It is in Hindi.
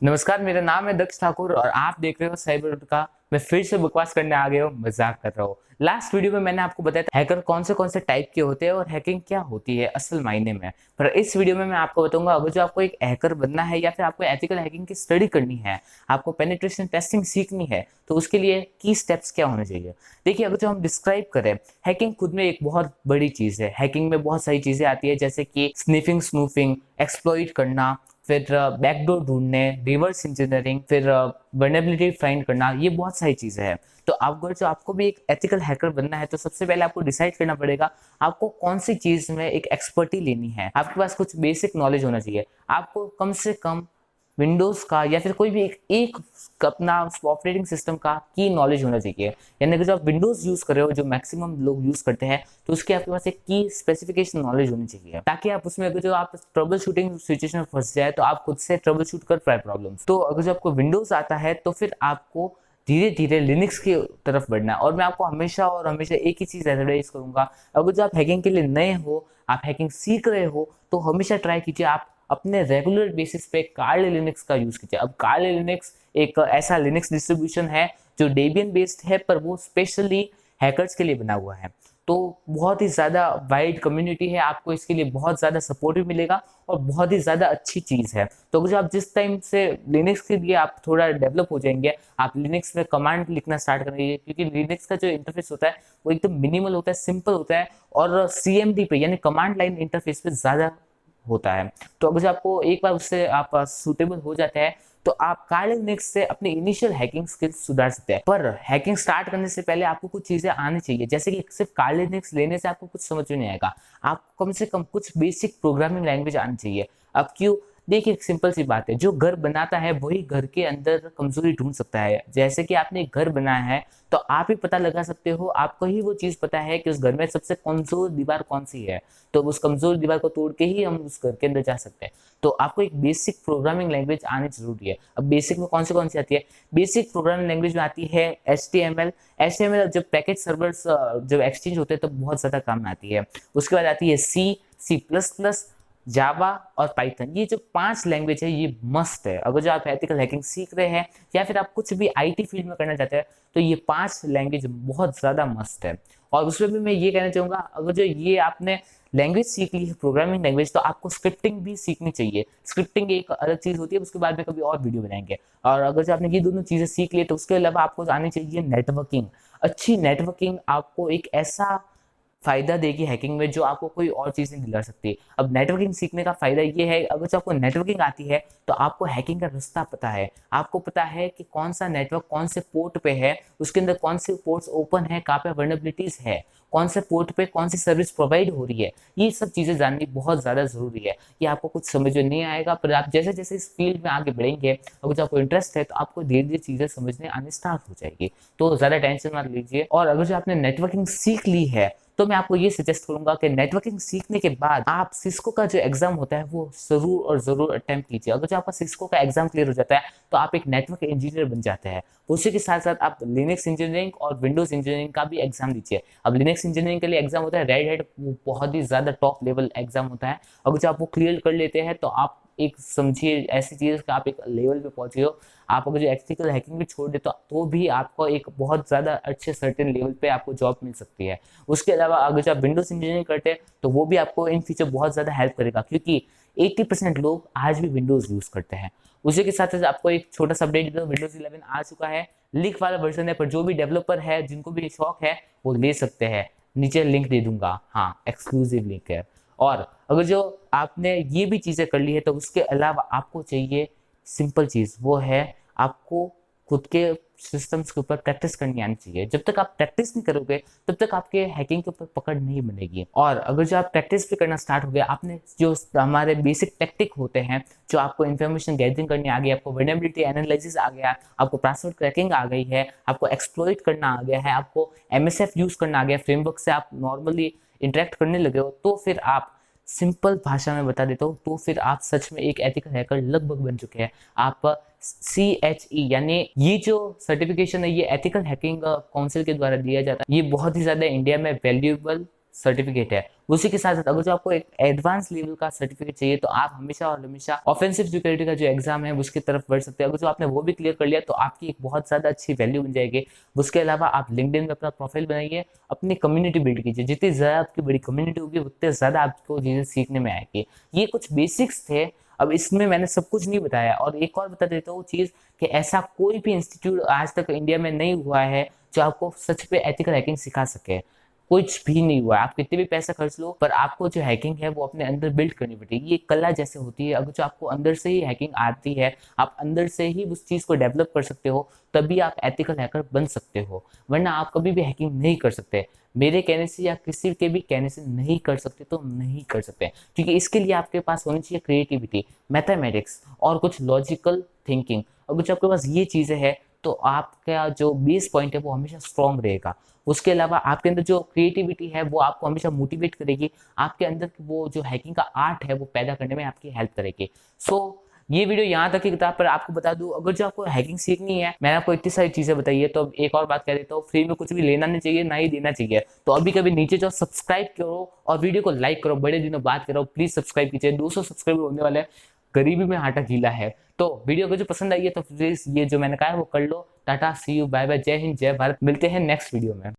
नमस्कार, मेरा नाम है दक्ष ठाकुर और आप देख रहे हो साइबर का। मैं फिर से बकवास करने आ गया हूँ, मजाक कर रहा हूँ। लास्ट वीडियो में मैंने आपको बताया था हैकर कौन से टाइप के होते हैं और हैकिंग क्या होती है असल मायने में। पर इस वीडियो में मैं आपको बताऊंगा, अगर जो आपको एक हैकर बनना है या फिर आपको एथिकल हैकिंग की स्टडी करनी है, आपको पेनिट्रेशन टेस्टिंग सीखनी है, तो उसके लिए की स्टेप्स क्या होने चाहिए। देखिए, अगर जो हम डिस्क्राइब करें, हैकिंग खुद में एक बहुत बड़ी चीज है। हैकिंग में बहुत सारी चीजें आती है, जैसे कि स्निफिंग, स्नूफिंग, एक्सप्लॉइट करना, फिर बैकडोर ढूंढने, रिवर्स इंजीनियरिंग, फिर वल्नरेबिलिटी फाइंड करना, ये बहुत सारी चीजें हैं। तो अगर जो आपको भी एक एथिकल हैकर बनना है, तो सबसे पहले आपको डिसाइड करना पड़ेगा आपको कौन सी चीज में एक एक्सपर्टी लेनी है। आपके पास कुछ बेसिक नॉलेज होना चाहिए। आपको कम से कम विंडोज का या फिर कोई भी एक अपना ऑपरेटिंग सिस्टम का की नॉलेज होना चाहिए। यानी कि जब आप विंडोज यूज कर रहे हो, जो मैक्सिमम लोग यूज करते हैं, तो उसके आपके पास एक की स्पेसिफिकेशन नॉलेज होनी चाहिए, ताकि आप उसमें अगर जो आप ट्रबल शूटिंग सिचुएशन में फंस जाए तो आप खुद से ट्रबल शूट कर पाए प्रॉब्लम। तो अगर जो आपको विंडोज आता है, तो फिर आपको धीरे धीरे लिनक्स की तरफ बढ़ना है। और मैं आपको हमेशा और हमेशा एक ही चीज एडवाइस करूंगा, अगर जो आप हैकिंग के लिए नए हो, आप हैकिंग सीख रहे हो, तो हमेशा ट्राई कीजिए आप अपने रेगुलर बेसिस पे कार्ले लिनक्स का यूज कीजिए। अब कार्ले लिनक्स एक ऐसा लिनक्स डिस्ट्रीब्यूशन है जो डेबियन बेस्ड है, पर वो स्पेशली हैकर्स के लिए बना हुआ है। तो बहुत ही ज़्यादा वाइड कम्युनिटी है, आपको इसके लिए बहुत ज़्यादा सपोर्ट भी मिलेगा और बहुत ही ज़्यादा अच्छी चीज़ है। तो अगर आप जिस टाइम से लिनक्स के लिए आप थोड़ा डेवलप हो जाएंगे, आप लिनक्स में कमांड लिखना स्टार्ट करेंगे, क्योंकि लिनक्स का जो इंटरफेस होता है वो एकदम मिनिमल होता है, सिंपल होता है, और सीएमडी पे यानी कमांड लाइन इंटरफेस पे ज़्यादा होता है। तो अगर आपको एक बार उससे आप सूटेबल हो जाते हैं, तो आप कार्ल लिनक्स से अपने इनिशियल हैकिंग स्किल्स सुधार सकते हैं। पर हैकिंग स्टार्ट करने से पहले आपको कुछ चीजें आनी चाहिए, जैसे कि सिर्फ कार्ल लिनक्स लेने से आपको कुछ समझ में नहीं आएगा। आपको कम से कम कुछ बेसिक प्रोग्रामिंग लैंग्वेज आनी चाहिए। अब क्यों? देखिए, एक सिंपल सी बात है, जो घर बनाता है वही घर के अंदर कमजोरी ढूंढ सकता है। जैसे कि आपने एक घर बनाया है, तो आप ही पता लगा सकते हो, आपको ही वो चीज पता है कि उस घर में सबसे कमजोर दीवार कौन सी है। तो उस कमजोर दीवार को तोड़ के ही हम उस घर के अंदर जा सकते हैं। तो आपको एक बेसिक प्रोग्रामिंग लैंग्वेज आनी जरूरी है। अब बेसिक में कौन सी आती है? बेसिक प्रोग्रामिंग लैंग्वेज में आती है HTML। HTML जब पैकेज सर्वर्स जब एक्सचेंज होते हैं तो बहुत ज्यादा काम में आती है। उसके बाद आती है C++, जावा और पाइथन। ये जो 5 लैंग्वेज है, ये मस्ट है। अगर जो आप एथिकल हैकिंग सीख रहे हैं या फिर आप कुछ भी आईटी फील्ड में करना चाहते हैं, तो ये 5 लैंग्वेज बहुत ज्यादा मस्ट है। और उसमें भी मैं ये कहना चाहूंगा, अगर जो ये आपने लैंग्वेज सीख ली है, प्रोग्रामिंग लैंग्वेज, तो आपको स्क्रिप्टिंग भी सीखनी चाहिए। स्क्रिप्टिंग एक अलग चीज होती है, उसके बाद में कभी और वीडियो बनाएंगे। और अगर जो आपने ये दोनों चीजें सीख ली, तो उसके अलावा आपको आनी चाहिए नेटवर्किंग। अच्छी नेटवर्किंग आपको एक ऐसा फायदा देगी हैकिंग में जो आपको कोई और चीज नहीं दिला सकती। अब नेटवर्किंग सीखने का फायदा ये है, अगर जो आपको नेटवर्किंग आती है, तो आपको हैकिंग का रास्ता पता है। आपको पता है कि कौन सा नेटवर्क कौन से पोर्ट पे है, उसके अंदर कौन से पोर्ट्स ओपन है, कहाँ पे वर्नरेबिलिटीज है, कौन से पोर्ट पे कौन सी सर्विस प्रोवाइड हो रही है। ये सब चीजें जाननी बहुत ज्यादा जरूरी है। ये आपको कुछ समझ में नहीं आएगा, पर आप जैसे जैसे इस फील्ड में आगे बढ़ेंगे, अगर जो आपको इंटरेस्ट है, तो आपको धीरे धीरे चीजें समझने आने स्टार्ट हो जाएगी। तो ज्यादा टेंशन मत लीजिए। और अगर जो आपने नेटवर्किंग सीख ली है, तो मैं आपको ये सजेस्ट करूंगा कि नेटवर्किंग सीखने के बाद आप सिस्को का जो एग्जाम होता है वो जरूर और जरूर अटेम्प्ट कीजिए। अगर जो आपका सिस्को का एग्जाम क्लियर हो जाता है, तो आप एक नेटवर्क इंजीनियर बन जाते हैं। उसी के साथ साथ आप लिनक्स इंजीनियरिंग और विंडोज इंजीनियरिंग का भी एग्जाम दीजिए। अब लिनक्स इंजीनियरिंग के लिए एग्जाम होता है रेड हैट, वो बहुत ही ज्यादा टॉप लेवल एग्जाम होता है। अगर जो आप वो क्लियर कर लेते हैं, तो आप एक समझिए ऐसी चीज कि आप एक लेवल पे पहुंचे हो। आप अगर जो एथिकल हैकिंग भी छोड़ दे, तो भी आपको एक बहुत ज्यादा अच्छे सर्टेन लेवल पे आपको जॉब मिल सकती है। उसके अलावा अगर जो आप विंडोज इंजीनियरिंग करते हैं, तो वो भी आपको इन फ्यूचर बहुत ज्यादा हेल्प करेगा, क्योंकि 80% लोग आज भी विंडोज यूज करते हैं। उसी के साथ साथ आपको एक छोटा सा अपडेट, विंडोज 11 आ चुका है, लीक वाला वर्जन है, पर जो भी डेवलपर है, जिनको भी शौक है, वो ले सकते हैं। नीचे लिंक दे दूंगा, हाँ, एक्सक्लूसिव लिंक है। और अगर जो आपने ये भी चीजें कर ली है, तो उसके अलावा आपको चाहिए सिंपल चीज, वो है आपको खुद के सिस्टम्स के ऊपर प्रैक्टिस करनी आनी चाहिए। जब तक आप प्रैक्टिस नहीं करोगे, तब तक आपके हैकिंग के ऊपर पकड़ नहीं बनेगी। और अगर जो आप प्रैक्टिस भी करना स्टार्ट हो गया, आपने जो हमारे बेसिक टेक्टिक होते हैं, जो आपको इन्फॉर्मेशन गैदरिंग करनी आ गई, आपको वल्नरेबिलिटी एनालिसिस आ गया, आपको पासवर्ड क्रैकिंग आ गई है, आपको एक्सप्लॉइट करना आ गया है, आपको MSF यूज करना आ गया, फ्रेमवर्क से आप नॉर्मली इंटरेक्ट करने लगे हो, तो फिर आप सिंपल भाषा में बता देता हूँ, तो फिर आप सच में एक एथिकल हैकर लगभग बन चुके हैं। आप CHE यानी ये जो सर्टिफिकेशन है, ये एथिकल हैकिंग काउंसिल के द्वारा दिया जाता है। ये बहुत ही ज्यादा इंडिया में वैल्यूएबल सर्टिफिकेट है। उसी के साथ साथ अगर जो आपको एक एडवांस लेवल का सर्टिफिकेट चाहिए तो आप हमेशा और हमेशा ऑफेंसिव सिक्योरिटी का जो एग्जाम है उसकी तरफ बढ़ सकते हैं। अगर जो आपने वो भी क्लियर कर लिया तो आपकी एक बहुत ज़्यादा अच्छी वैल्यू बन जाएगी। उसके अलावा आप लिंक्डइन में अपना प्रोफाइल बनाइए, अपनी कम्युनिटी बिल्ड कीजिए। जितनी ज़्यादा आपकी बड़ी कम्युनिटी होगी उतने ज़्यादा आपको चीज़ें सीखने में आएगी। ये कुछ बेसिक्स थे, अब इसमें मैंने सब कुछ नहीं बताया। और एक और बता देता हूँ चीज़ कि ऐसा कोई भी इंस्टीट्यूट आज तक इंडिया में नहीं हुआ है जो आपको सच पे एथिकल हैकिंग सिखा सके। कुछ भी नहीं हुआ। आप कितने भी पैसा खर्च लो पर आपको जो हैकिंग है वो अपने अंदर बिल्ड करनी पड़ेगी। ये कला जैसे होती है, अगर जो आपको अंदर से ही हैकिंग आती है, आप अंदर से ही उस चीज़ को डेवलप कर सकते हो, तभी आप एथिकल हैकर बन सकते हो। वरना आप कभी भी हैकिंग नहीं कर सकते। मेरे कहने से या किसी के भी कहने से नहीं कर सकते तो नहीं कर सकते, क्योंकि इसके लिए आपके पास होनी चाहिए क्रिएटिविटी, मैथमेटिक्स और कुछ लॉजिकल थिंकिंग। अगर जो आपके पास ये चीज़ें हैं तो आपका जो बेस पॉइंट है वो हमेशा स्ट्रॉन्ग रहेगा। उसके अलावा आपके अंदर जो क्रिएटिविटी है वो आपको हमेशा मोटिवेट करेगी, आपके अंदर वो जो हैकिंग का आर्ट है वो पैदा करने में आपकी हेल्प करेगी। ये वीडियो यहाँ तक की किताब पर आपको बता दूं, अगर जो आपको हैकिंग सीखनी है, मैंने आपको इतनी सारी चीजें बताई है, तो अब एक और बात कह देता हूँ, फ्री में कुछ भी लेना नहीं चाहिए, ना ही देना चाहिए। तो अभी कभी नीचे जो सब्सक्राइब करो और वीडियो को लाइक करो, बड़े दिनों बात करो, प्लीज सब्सक्राइब कीजिए। 200 सब्सक्राइबर होने वाले हैं, गरीबी में आटा गीला है। तो वीडियो को जो पसंद आई है तो प्लीज ये जो मैंने कहा है वो कर लो। टाटा, सी यू, बाय बाय, जय हिंद, जय भारत। मिलते हैं नेक्स्ट वीडियो में।